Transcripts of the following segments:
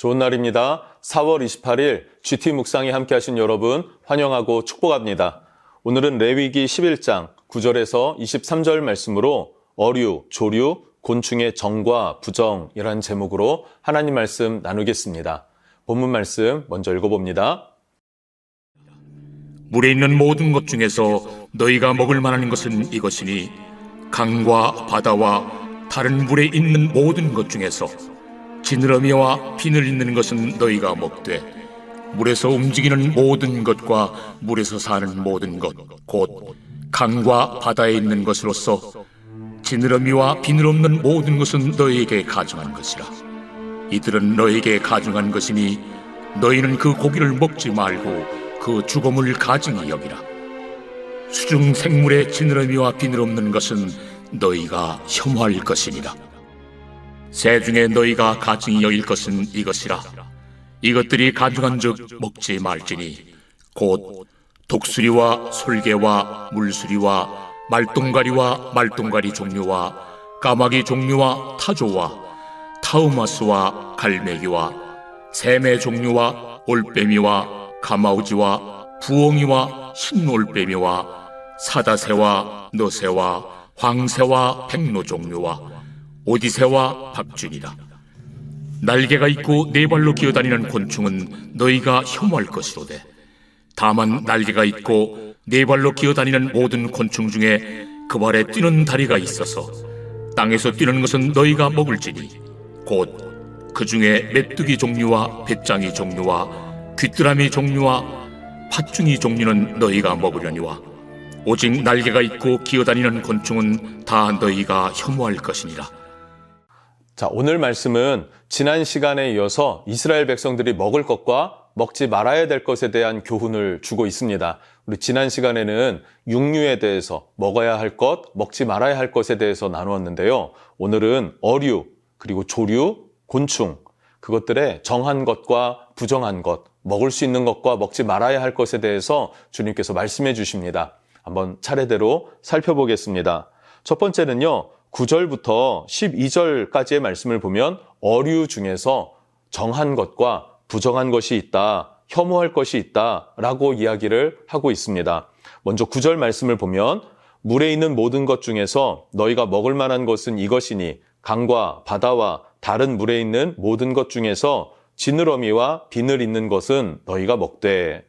좋은 날입니다. 4월 28일 GT 묵상에 함께 하신 여러분 환영하고 축복합니다. 오늘은 레위기 11장 9절에서 23절 말씀으로 어류, 조류, 곤충의 정과 부정이라는 제목으로 하나님 말씀 나누겠습니다. 본문 말씀 먼저 읽어봅니다. 물에 있는 모든 것 중에서 너희가 먹을 만한 것은 이것이니 강과 바다와 다른 물에 있는 모든 것 중에서 지느러미와 비늘 있는 것은 너희가 먹되 물에서 움직이는 모든 것과 물에서 사는 모든 것 곧 강과 바다에 있는 것으로서 지느러미와 비늘 없는 모든 것은 너희에게 가증한 것이라. 이들은 너희에게 가증한 것이니 너희는 그 고기를 먹지 말고 그 죽음을 가증히 여기라. 수중 생물의 지느러미와 비늘 없는 것은 너희가 혐오할 것이니라. 새 중에 너희가 가증히 여길 것은 이것이라. 이것들이 가증한즉 먹지 말지니 곧 독수리와 솔개와 물수리와 말똥가리와 말똥가리 종류와 까마귀 종류와 타조와 타우마스와 갈매기와 샘의 종류와 올빼미와 가마우지와 부엉이와 흰올빼미와 사다새와 너새와 황새와 백로 종류와 오디새와 박쥐니라. 날개가 있고 네 발로 기어다니는 곤충은 너희가 혐오할 것이로되 다만 날개가 있고 네 발로 기어다니는 모든 곤충 중에 그 발에 뛰는 다리가 있어서 땅에서 뛰는 것은 너희가 먹을지니 곧 그 중에 메뚜기 종류와 배짱이 종류와 귀뚜라미 종류와 팥중이 종류는 너희가 먹으려니와 오직 날개가 있고 기어다니는 곤충은 다 너희가 혐오할 것이니라. 자, 오늘 말씀은 지난 시간에 이어서 이스라엘 백성들이 먹을 것과 먹지 말아야 될 것에 대한 교훈을 주고 있습니다. 우리 지난 시간에는 육류에 대해서 먹어야 할 것, 먹지 말아야 할 것에 대해서 나누었는데요. 오늘은 어류, 그리고 조류, 곤충, 그것들의 정한 것과 부정한 것, 먹을 수 있는 것과 먹지 말아야 할 것에 대해서 주님께서 말씀해 주십니다. 한번 차례대로 살펴보겠습니다. 첫 번째는요, 9절부터 12절까지의 말씀을 보면 어류 중에서 정한 것과 부정한 것이 있다, 혐오할 것이 있다라고 이야기를 하고 있습니다. 먼저 9절 말씀을 보면 물에 있는 모든 것 중에서 너희가 먹을 만한 것은 이것이니 강과 바다와 다른 물에 있는 모든 것 중에서 지느러미와 비늘 있는 것은 너희가 먹되.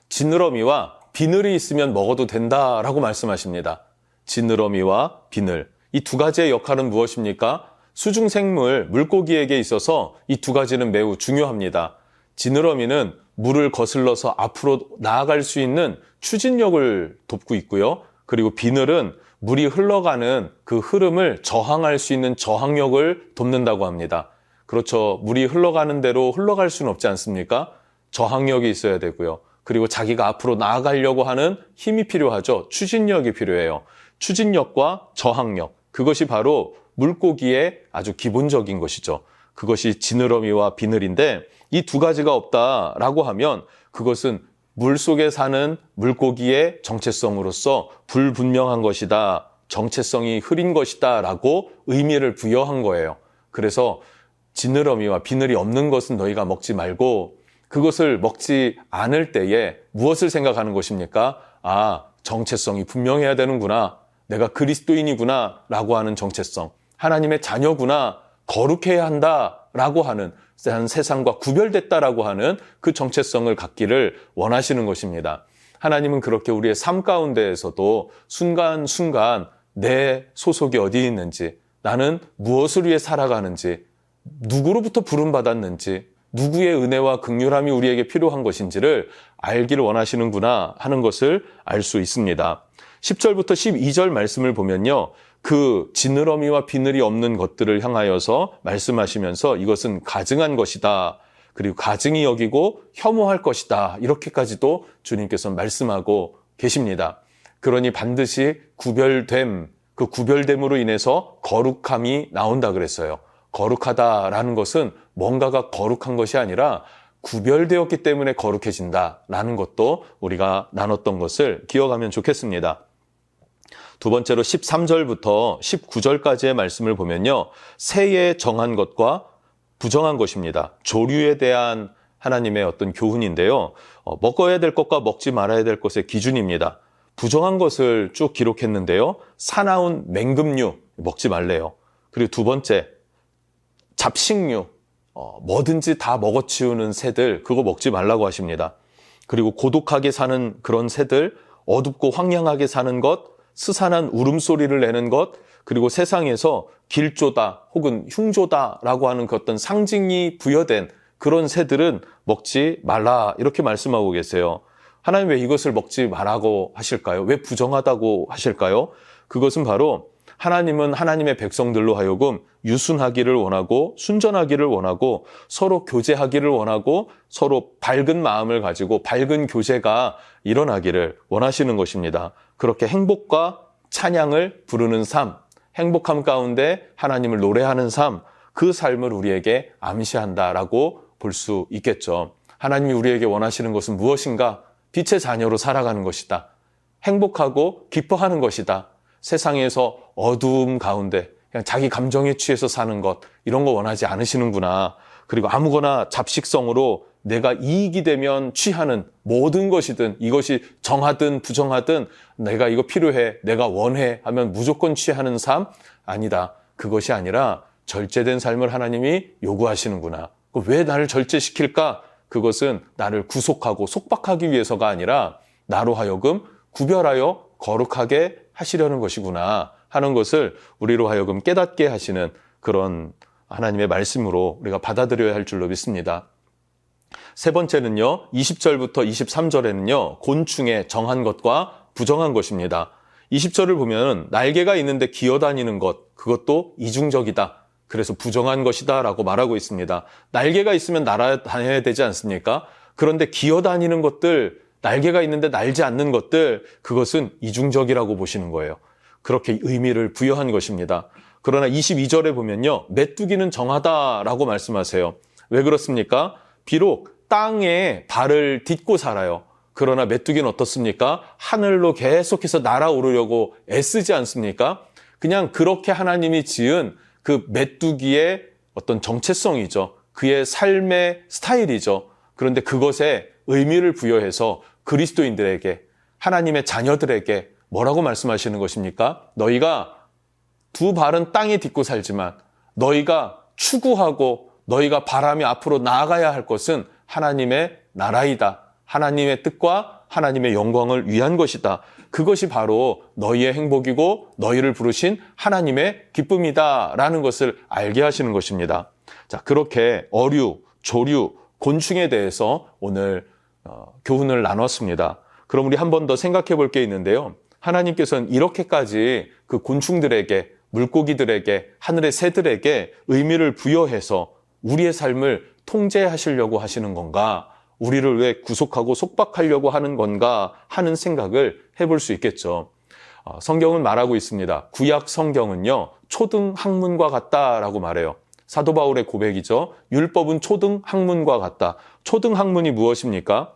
지느러미와 비늘이 있으면 먹어도 된다라고 말씀하십니다. 지느러미와 비늘. 이 두 가지의 역할은 무엇입니까? 수중생물, 물고기에게 있어서 이 두 가지는 매우 중요합니다. 지느러미는 물을 거슬러서 앞으로 나아갈 수 있는 추진력을 돕고 있고요. 그리고 비늘은 물이 흘러가는 그 흐름을 저항할 수 있는 저항력을 돕는다고 합니다. 그렇죠. 물이 흘러가는 대로 흘러갈 수는 없지 않습니까? 저항력이 있어야 되고요. 그리고 자기가 앞으로 나아가려고 하는 힘이 필요하죠. 추진력이 필요해요. 추진력과 저항력, 그것이 바로 물고기의 아주 기본적인 것이죠. 그것이 지느러미와 비늘인데 이 두 가지가 없다라고 하면 그것은 물속에 사는 물고기의 정체성으로서 불분명한 것이다, 정체성이 흐린 것이다 라고 의미를 부여한 거예요. 그래서 지느러미와 비늘이 없는 것은 너희가 먹지 말고 그것을 먹지 않을 때에 무엇을 생각하는 것입니까? 아, 정체성이 분명해야 되는구나. 내가 그리스도인이구나 라고 하는 정체성. 하나님의 자녀구나. 거룩해야 한다 라고 하는 세상과 구별됐다라고 하는 그 정체성을 갖기를 원하시는 것입니다. 하나님은 그렇게 우리의 삶 가운데에서도 순간순간 내 소속이 어디에 있는지, 나는 무엇을 위해 살아가는지, 누구로부터 부름받았는지, 누구의 은혜와 긍휼함이 우리에게 필요한 것인지를 알기를 원하시는구나 하는 것을 알 수 있습니다. 10절부터 12절 말씀을 보면요. 그 지느러미와 비늘이 없는 것들을 향하여서 말씀하시면서 이것은 가증한 것이다. 그리고 가증히 여기고 혐오할 것이다. 이렇게까지도 주님께서 말씀하고 계십니다. 그러니 반드시 구별됨, 그 구별됨으로 인해서 거룩함이 나온다 그랬어요. 거룩하다라는 것은 뭔가가 거룩한 것이 아니라 구별되었기 때문에 거룩해진다라는 것도 우리가 나눴던 것을 기억하면 좋겠습니다. 두 번째로 13절부터 19절까지의 말씀을 보면요. 새에 정한 것과 부정한 것입니다. 조류에 대한 하나님의 어떤 교훈인데요. 먹어야 될 것과 먹지 말아야 될 것의 기준입니다. 부정한 것을 쭉 기록했는데요. 사나운 맹금류 먹지 말래요. 그리고 두 번째, 잡식류, 뭐든지 다 먹어치우는 새들, 그거 먹지 말라고 하십니다. 그리고 고독하게 사는 그런 새들, 어둡고 황량하게 사는 것, 스산한 울음소리를 내는 것, 그리고 세상에서 길조다 혹은 흉조다라고 하는 그 어떤 상징이 부여된 그런 새들은 먹지 말라, 이렇게 말씀하고 계세요. 하나님 왜 이것을 먹지 말라고 하실까요? 왜 부정하다고 하실까요? 그것은 바로 하나님은 하나님의 백성들로 하여금 유순하기를 원하고 순전하기를 원하고 서로 교제하기를 원하고 서로 밝은 마음을 가지고 밝은 교제가 일어나기를 원하시는 것입니다. 그렇게 행복과 찬양을 부르는 삶, 행복함 가운데 하나님을 노래하는 삶, 그 삶을 우리에게 암시한다라고 볼 수 있겠죠. 하나님이 우리에게 원하시는 것은 무엇인가? 빛의 자녀로 살아가는 것이다. 행복하고 기뻐하는 것이다. 세상에서 어두움 가운데 그냥 자기 감정에 취해서 사는 것, 이런 거 원하지 않으시는구나. 그리고 아무거나 잡식성으로 내가 이익이 되면 취하는 모든 것이든 이것이 정하든 부정하든 내가 이거 필요해, 내가 원해 하면 무조건 취하는 삶? 아니다. 그것이 아니라 절제된 삶을 하나님이 요구하시는구나. 왜 나를 절제시킬까? 그것은 나를 구속하고 속박하기 위해서가 아니라 나로 하여금 구별하여 거룩하게 하시려는 것이구나 하는 것을 우리로 하여금 깨닫게 하시는 그런 하나님의 말씀으로 우리가 받아들여야 할 줄로 믿습니다. 세 번째는요, 20절부터 23절에는요, 곤충의 정한 것과 부정한 것입니다. 20절을 보면 날개가 있는데 기어다니는 것, 그것도 이중적이다. 그래서 부정한 것이다 라고 말하고 있습니다. 날개가 있으면 날아다녀야 되지 않습니까? 그런데 기어다니는 것들, 날개가 있는데 날지 않는 것들, 그것은 이중적이라고 보시는 거예요. 그렇게 의미를 부여한 것입니다. 그러나 22절에 보면요, 메뚜기는 정하다라고 말씀하세요. 왜 그렇습니까? 비록 땅에 발을 딛고 살아요. 그러나 메뚜기는 어떻습니까? 하늘로 계속해서 날아오르려고 애쓰지 않습니까? 그냥 그렇게 하나님이 지은 그 메뚜기의 어떤 정체성이죠. 그의 삶의 스타일이죠. 그런데 그것에 의미를 부여해서 그리스도인들에게, 하나님의 자녀들에게 뭐라고 말씀하시는 것입니까? 너희가 두 발은 땅에 딛고 살지만 너희가 추구하고 너희가 바라며 앞으로 나아가야 할 것은 하나님의 나라이다. 하나님의 뜻과 하나님의 영광을 위한 것이다. 그것이 바로 너희의 행복이고 너희를 부르신 하나님의 기쁨이다 라는 것을 알게 하시는 것입니다. 자, 그렇게 어류, 조류, 곤충에 대해서 오늘 교훈을 나눴습니다. 그럼 우리 한 번 더 생각해 볼 게 있는데요. 하나님께서는 이렇게까지 그 곤충들에게, 물고기들에게, 하늘의 새들에게 의미를 부여해서 우리의 삶을 통제하시려고 하시는 건가? 우리를 왜 구속하고 속박하려고 하는 건가 하는 생각을 해볼 수 있겠죠. 성경은 말하고 있습니다. 구약 성경은요, 초등 학문과 같다라고 말해요. 사도 바울의 고백이죠. 율법은 초등 학문과 같다. 초등 학문이 무엇입니까?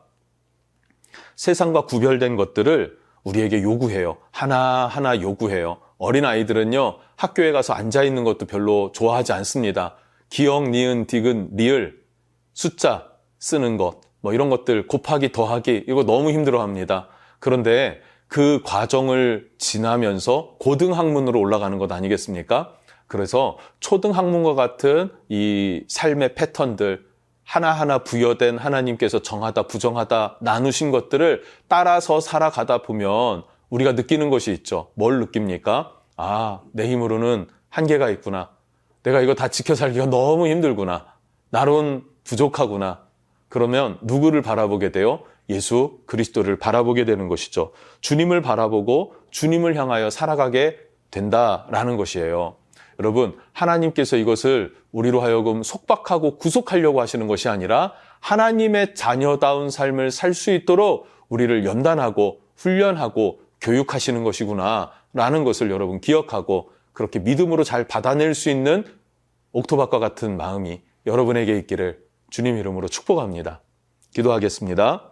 세상과 구별된 것들을 우리에게 요구해요. 하나하나 요구해요. 어린아이들은요, 학교에 가서 앉아있는 것도 별로 좋아하지 않습니다. 기억, 니은, 디귿, 리을, 숫자 쓰는 것, 이런 것들 곱하기, 더하기, 이거 너무 힘들어합니다. 그런데 그 과정을 지나면서 고등학문으로 올라가는 것 아니겠습니까? 그래서 초등학문과 같은 이 삶의 패턴들, 하나하나 부여된 하나님께서 정하다, 부정하다 나누신 것들을 따라서 살아가다 보면 우리가 느끼는 것이 있죠. 뭘 느낍니까? 아, 내 힘으로는 한계가 있구나. 내가 이거 다 지켜 살기가 너무 힘들구나. 나로는 부족하구나. 그러면 누구를 바라보게 돼요? 예수 그리스도를 바라보게 되는 것이죠. 주님을 바라보고 주님을 향하여 살아가게 된다라는 것이에요. 여러분, 하나님께서 이것을 우리로 하여금 속박하고 구속하려고 하시는 것이 아니라 하나님의 자녀다운 삶을 살 수 있도록 우리를 연단하고 훈련하고 교육하시는 것이구나 라는 것을 여러분 기억하고 그렇게 믿음으로 잘 받아낼 수 있는 옥토박과 같은 마음이 여러분에게 있기를 주님 이름으로 축복합니다. 기도하겠습니다.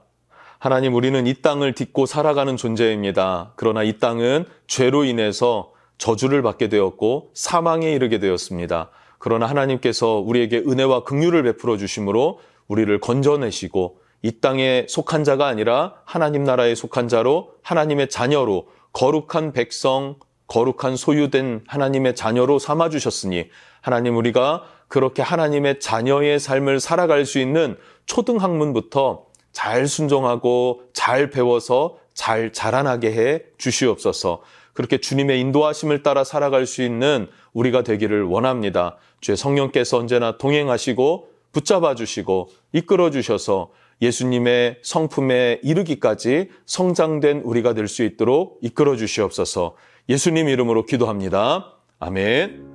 하나님, 우리는 이 땅을 딛고 살아가는 존재입니다. 그러나 이 땅은 죄로 인해서 저주를 받게 되었고 사망에 이르게 되었습니다. 그러나 하나님께서 우리에게 은혜와 긍휼을 베풀어 주심으로 우리를 건져내시고 이 땅에 속한 자가 아니라 하나님 나라에 속한 자로 하나님의 자녀로 거룩한 백성, 거룩한 소유된 하나님의 자녀로 삼아주셨으니 하나님 우리가 그렇게 하나님의 자녀의 삶을 살아갈 수 있는 초등학문부터 잘 순종하고 잘 배워서 잘 자라나게 해 주시옵소서. 그렇게 주님의 인도하심을 따라 살아갈 수 있는 우리가 되기를 원합니다. 주의 성령께서 언제나 동행하시고 붙잡아 주시고 이끌어 주셔서 예수님의 성품에 이르기까지 성장된 우리가 될 수 있도록 이끌어 주시옵소서. 예수님 이름으로 기도합니다. 아멘.